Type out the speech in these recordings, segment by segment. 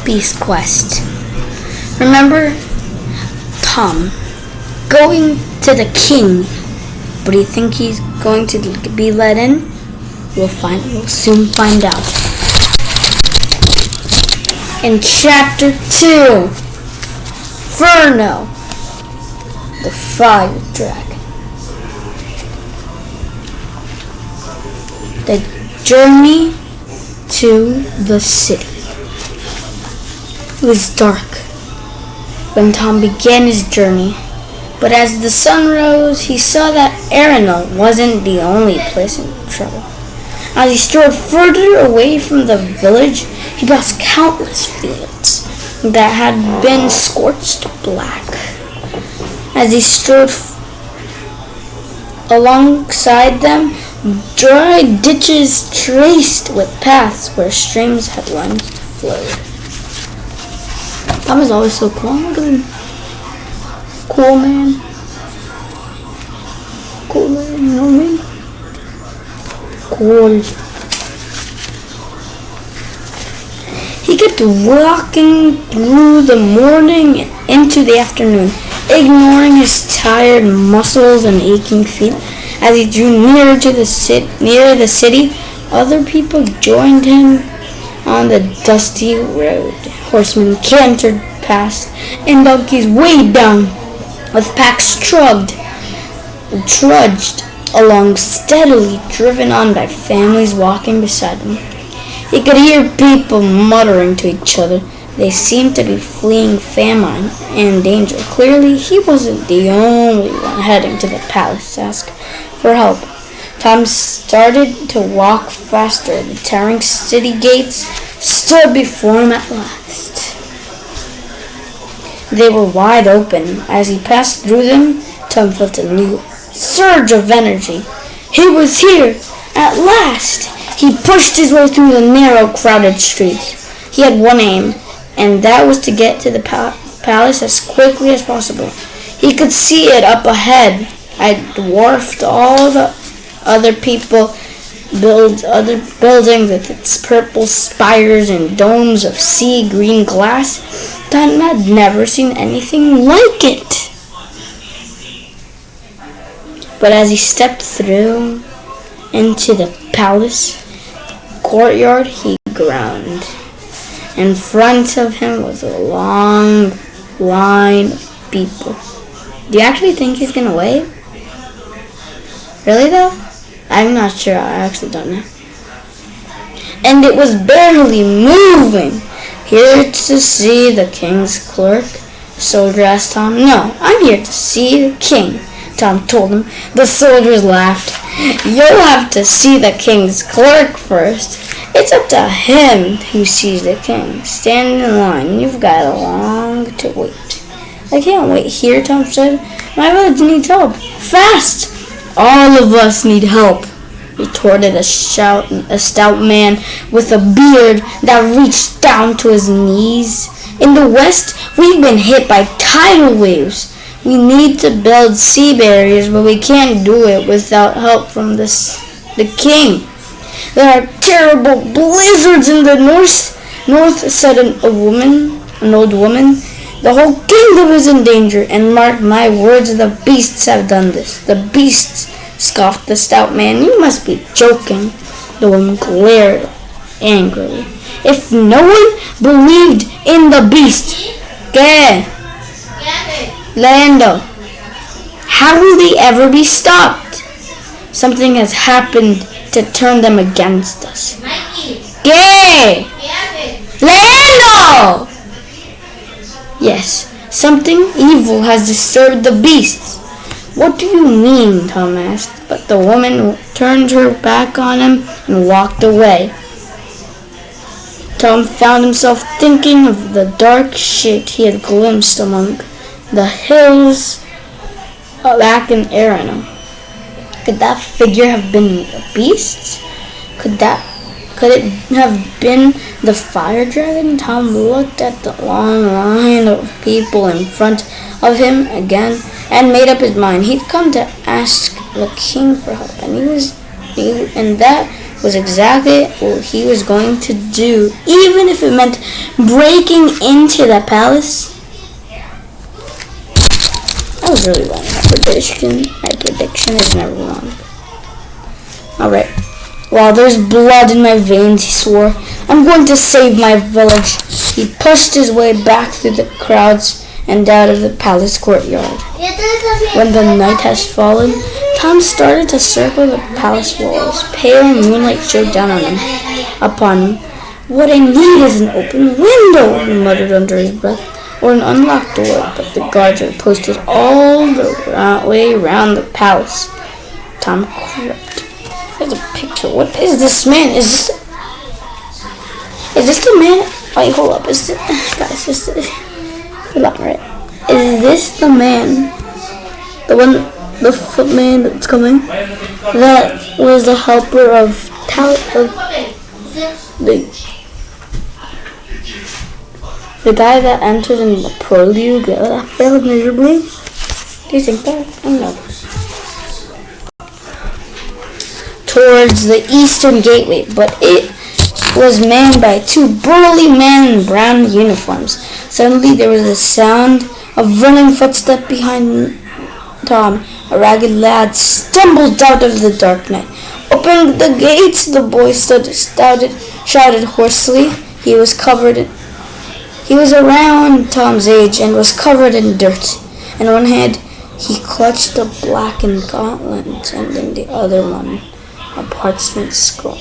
Beast Quest. Remember Tom going to the king, but do you think he's going to be let in? We'll soon find out. In Chapter 2, Ferno, the Fire Dragon. The journey to the city. It was dark when Tom began his journey, but as the sun rose, he saw that Arano wasn't the only place in trouble. As he strode further away from the village, he passed countless fields that had been scorched black. As he strode alongside them, dry ditches traced with paths where streams had once flowed. Tom is always so cool. Look at him. Cool man. Cool man, you know what I mean? Cool. He kept walking through the morning and into the afternoon, ignoring his tired muscles and aching feet. As he drew nearer to the city, other people joined him on the dusty road. Horsemen cantered past, and donkeys weighed down, with packs trudged along steadily, driven on by families walking beside them. He could hear people muttering to each other. They seemed to be fleeing famine and danger. Clearly, he wasn't the only one heading to the palace to ask for help. Tom started to walk faster. The towering city gates stood before him at last. They were wide open. As he passed through them, Tom felt a new surge of energy. He was here, at last! He pushed his way through the narrow, crowded streets. He had one aim, and that was to get to the palace as quickly as possible. He could see it up ahead. It dwarfed all the other buildings with its purple spires and domes of sea green glass. Tom had never seen anything like it. But as he stepped through into the palace courtyard, he groaned. In front of him was a long line of people. Do you actually think he's gonna wave? Really though? I'm not sure. I actually don't know. And it was barely moving. Here to see the king's clerk? The soldier asked Tom. No, I'm here to see the king, Tom told him. The soldiers laughed. You'll have to see the king's clerk first. It's up to him who sees the king. Stand in line. You've got long to wait. I can't wait here, Tom said. My village needs help. Fast! All of us need help, retorted a stout man with a beard that reached down to his knees. In the west, we've been hit by tidal waves. We need to build sea barriers, but we can't do it without help from the king. There are terrible blizzards in the north, said an old woman. The whole kingdom is in danger, and mark my words, the beasts have done this. The beasts, scoffed the stout man. You must be joking. The woman glared angrily. If no one believed in the beast, Lando, how will they ever be stopped? Something has happened to turn them against us. Lando! Yes, something evil has disturbed the beasts. What do you mean? Tom asked, but the woman turned her back on him and walked away. Tom found himself thinking of the dark shape he had glimpsed among the hills back in Arano. Could that figure have been a beast? Could it have been the fire dragon? Tom looked at the long line of people in front of him again and made up his mind. He'd come to ask the king for help, and that was exactly what he was going to do, even if it meant breaking into the palace. I was really wrong. My prediction is never wrong. Alright. While there's blood in my veins, he swore, I'm going to save my village. He pushed his way back through the crowds and out of the palace courtyard. When the night has fallen, Tom started to circle the palace walls. Pale moonlight shone down upon him. What I need is an open window, he muttered under his breath, or an unlocked door, but the guards are posted all the way around the palace. Tom crept. There's a picture. What is this man? Is this the man? Wait, hold up. Hold on, right? Is this the man? The footman that's coming? That was the helper of the guy that entered in the prelude that failed miserably? Do you think that? I don't know. Towards the eastern gateway, but it was manned by two burly men in brown uniforms. Suddenly there was a sound of running footsteps behind Tom. A ragged lad stumbled out of the dark night. Opening the gates, the boy shouted hoarsely. He was around Tom's age and was covered in dirt. In one hand, he clutched a blackened gauntlet, and in the other one, a parchment scroll.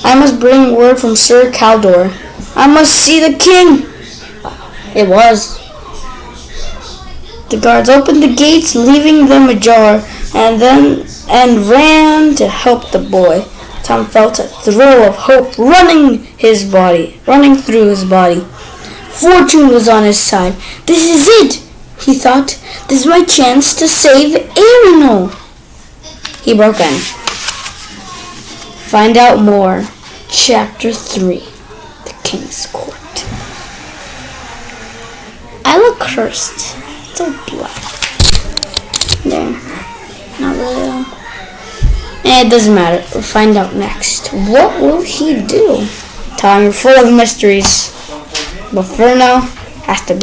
I must bring word from Sir Caldor. I must see the king. It was. The guards opened the gates, leaving them ajar, and ran to help the boy. Tom felt a thrill of hope running through his body. Fortune was on his side. This is it, he thought. This is my chance to save Arino. He broke in. Find out more. Chapter 3. The King's Court. I look cursed. It's so black. There. Not really though. It doesn't matter. We'll find out next. What will he do? Tom, you're full of mysteries. But Ferno has to be